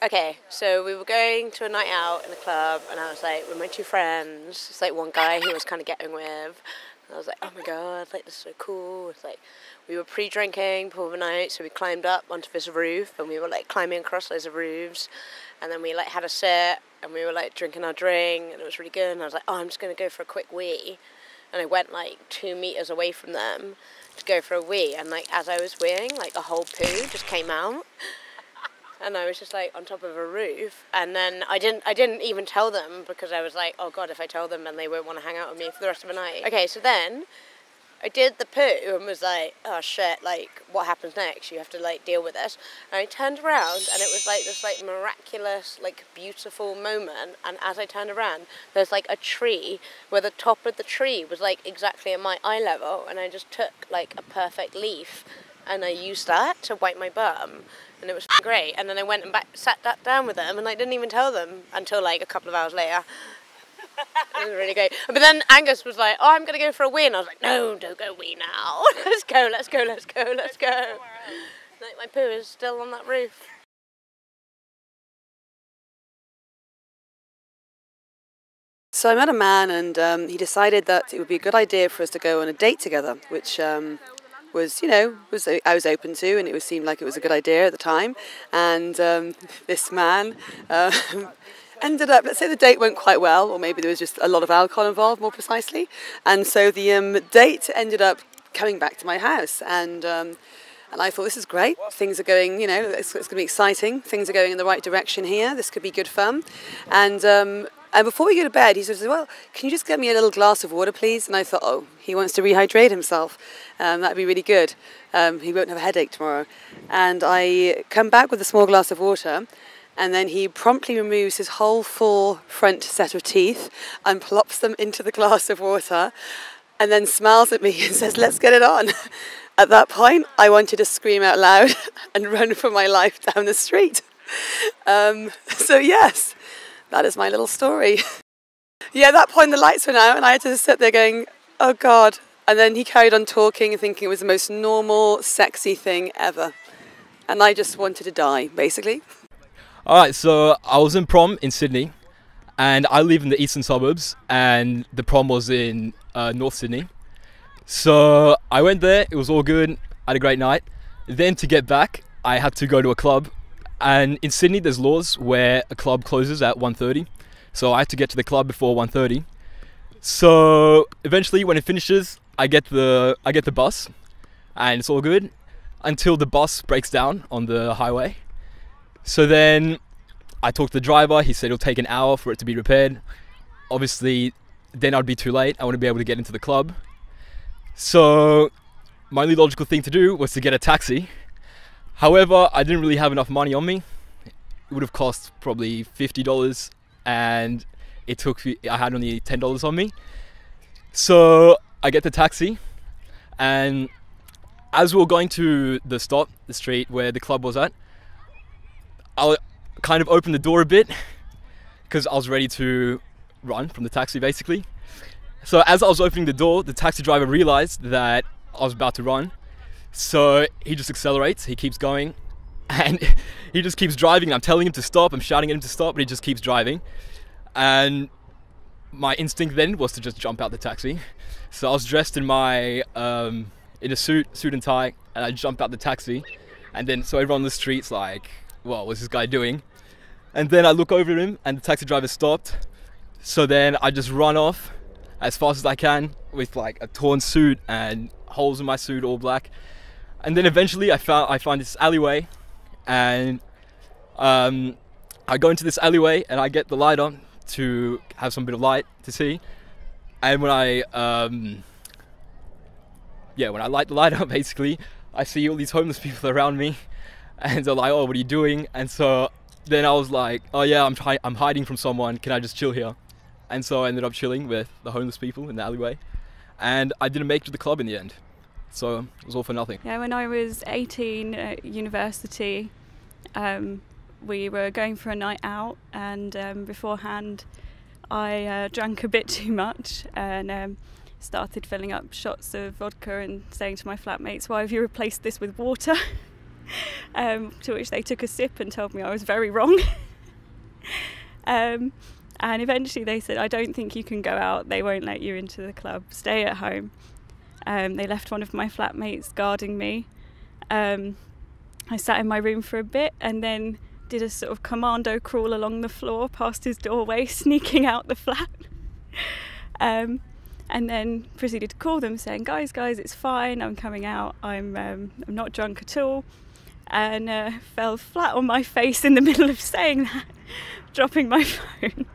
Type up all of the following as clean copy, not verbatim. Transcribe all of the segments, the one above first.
Okay, so we were going to a night out in a club, and I was like with my two friends. It's like one guy who was kind of getting with. And I was like, oh my god, like this is so cool. It's like we were pre-drinking before the night, so we climbed up onto this roof, and we were like climbing across loads of roofs, and then we like had a sit, and we were like drinking our drink, and it was really good. And I was like, oh, I'm just gonna go for a quick wee, and I went like 2 meters away from them to go for a wee, and like as I was weeing, like the whole poo just came out. And I was just like on top of a roof, and then I didn't even tell them, because I was like, oh god, if I tell them then they won't want to hang out with me for the rest of the night. Okay, so then I did the poo and was like, oh shit, like what happens next? You have to like deal with this. And I turned around, and it was like this like miraculous, like beautiful moment. And as I turned around, there's like a tree where the top of the tree was like exactly at my eye level, and I just took like a perfect leaf and I used that to wipe my bum. And it was great. And then I went and sat down with them, and I didn't even tell them until like a couple of hours later. It was really great. But then Angus was like, oh, I'm going to go for a wee. And I was like, no, don't go wee now. Let's go. Like my poo is still on that roof. So I met a man, and he decided that it would be a good idea for us to go on a date together, which was, I was open to, and it seemed like it was a good idea at the time. And this man ended up, let's say the date went quite well, or maybe there was just a lot of alcohol involved, more precisely. And so the date ended up coming back to my house, and I thought, this is great. Things are going, it's going to be exciting. Things are going in the right direction here. This could be good fun. And before we go to bed, he says, well, can you just get me a little glass of water, please? And I thought, oh, he wants to rehydrate himself. That'd be really good. He won't have a headache tomorrow. And I come back with a small glass of water, and then he promptly removes his whole full front set of teeth and plops them into the glass of water, and then smiles at me and says, let's get it on. At that point, I wanted to scream out loud and run for my life down the street. So yes, that is my little story. Yeah, at that point the lights went out, and I had to sit there going, oh God. And then he carried on talking and thinking it was the most normal, sexy thing ever. And I just wanted to die, basically. Alright, so I was in prom in Sydney, and I live in the eastern suburbs, and the prom was in North Sydney. So I went there, it was all good, I had a great night. Then to get back, I had to go to a club. And in Sydney, there's laws where a club closes at 1:30. So I had to get to the club before 1:30. So eventually, when it finishes, I get the bus, and it's all good until the bus breaks down on the highway. So then I talked to the driver. He said it'll take an hour for it to be repaired. Obviously, then I'd be too late. I wouldn't be able to get into the club. So my only logical thing to do was to get a taxi. However, I didn't really have enough money on me. It would have cost probably $50, and I had only $10 on me. So I get the taxi, and as we were going to the street where the club was at, I kind of opened the door a bit because I was ready to run from the taxi, basically. So as I was opening the door, the taxi driver realized that I was about to run. So he just accelerates, he keeps going, and he just keeps driving. I'm telling him to stop, I'm shouting at him to stop, but he just keeps driving. And my instinct then was to just jump out the taxi. So I was dressed in my in a suit and tie, and I jumped out the taxi. And then so everyone on the street's like, what was this guy doing? And then I look over at him, and the taxi driver stopped. So then I just run off as fast as I can with like a torn suit and holes in my suit, all black. And then eventually I find this alleyway, and I go into this alleyway, and I get the light on to have some bit of light to see. And when I light the light up, basically, I see all these homeless people around me, and they're like, oh, what are you doing? And so then I was like, oh yeah, I'm hiding from someone, can I just chill here? And so I ended up chilling with the homeless people in the alleyway, and I didn't make it to the club in the end. So it was all for nothing. Yeah, when I was 18 at university, we were going for a night out, and beforehand I drank a bit too much, and started filling up shots of vodka and saying to my flatmates, why have you replaced this with water? To which they took a sip and told me I was very wrong. And eventually they said, I don't think you can go out, they won't let you into the club, stay at home. They left one of my flatmates guarding me. I sat in my room for a bit and then did a sort of commando crawl along the floor past his doorway, sneaking out the flat. And then proceeded to call them saying, guys, it's fine, I'm coming out, I'm not drunk at all. And fell flat on my face in the middle of saying that, dropping my phone.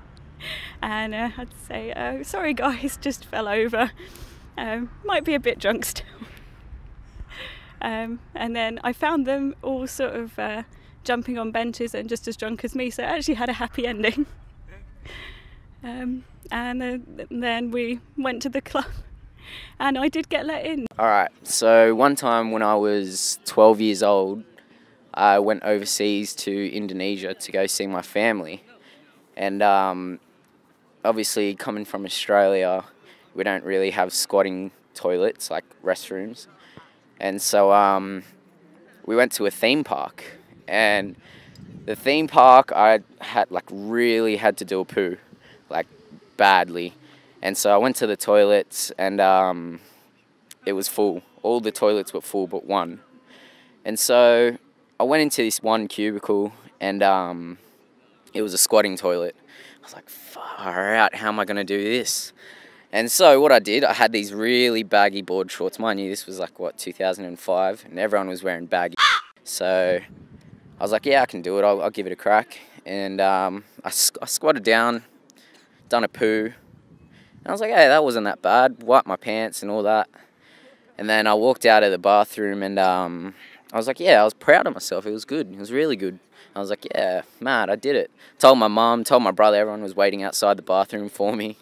And I had to say, sorry guys, just fell over. Might be a bit drunk still. And then I found them all sort of jumping on benches and just as drunk as me, so it actually had a happy ending. And then we went to the club and I did get let in. Alright, so one time when I was 12 years old, I went overseas to Indonesia to go see my family. And obviously coming from Australia, we don't really have squatting toilets, like restrooms. And so we went to a theme park. And the theme park, I had really had to do a poo, badly. And so I went to the toilets and it was full. All the toilets were full but one. And so I went into this one cubicle and it was a squatting toilet. I was like, far out, how am I going to do this? And so what I did, I had these really baggy board shorts. Mind you, this was 2005, and everyone was wearing baggy. So I was like, yeah, I can do it, I'll give it a crack. And I squatted down, done a poo, and I was like, hey, that wasn't that bad. Wiped my pants and all that. And then I walked out of the bathroom and I was like, yeah, I was proud of myself. It was good. It was really good. I was like, yeah, mad, I did it. Told my mum, told my brother, everyone was waiting outside the bathroom for me.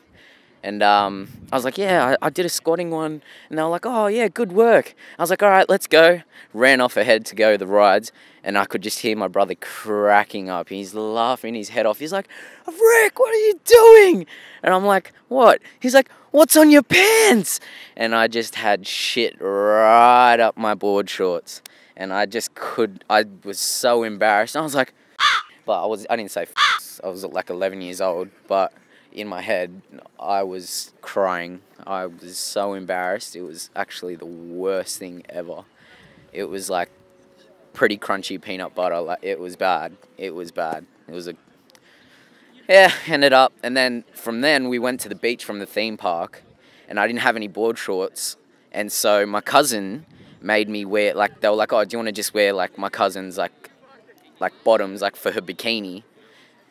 And I was like, yeah, I did a squatting one. And they were like, oh, yeah, good work. I was like, all right, let's go. Ran off ahead to go the rides. And I could just hear my brother cracking up. He's laughing his head off. He's like, Rick, what are you doing? And I'm like, what? He's like, what's on your pants? And I just had shit right up my board shorts. And I was so embarrassed. I was like, but I didn't say I was 11 years old, but in my head, I was crying. I was so embarrassed. It was actually the worst thing ever. It was pretty crunchy peanut butter. It was bad. It was bad. It was ended up. And then from then, we went to the beach from the theme park, and I didn't have any board shorts. And so my cousin made me wear, they were like, oh, do you want to just wear, my cousin's, bottoms, for her bikini?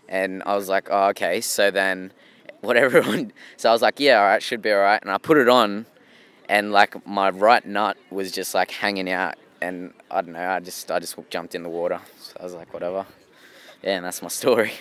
And I was like, oh, okay. So then so I was like, yeah, all right, should be all right. And I put it on, and, my right nut was just, hanging out. And I don't know, I just jumped in the water. So I was like, whatever. Yeah, and that's my story.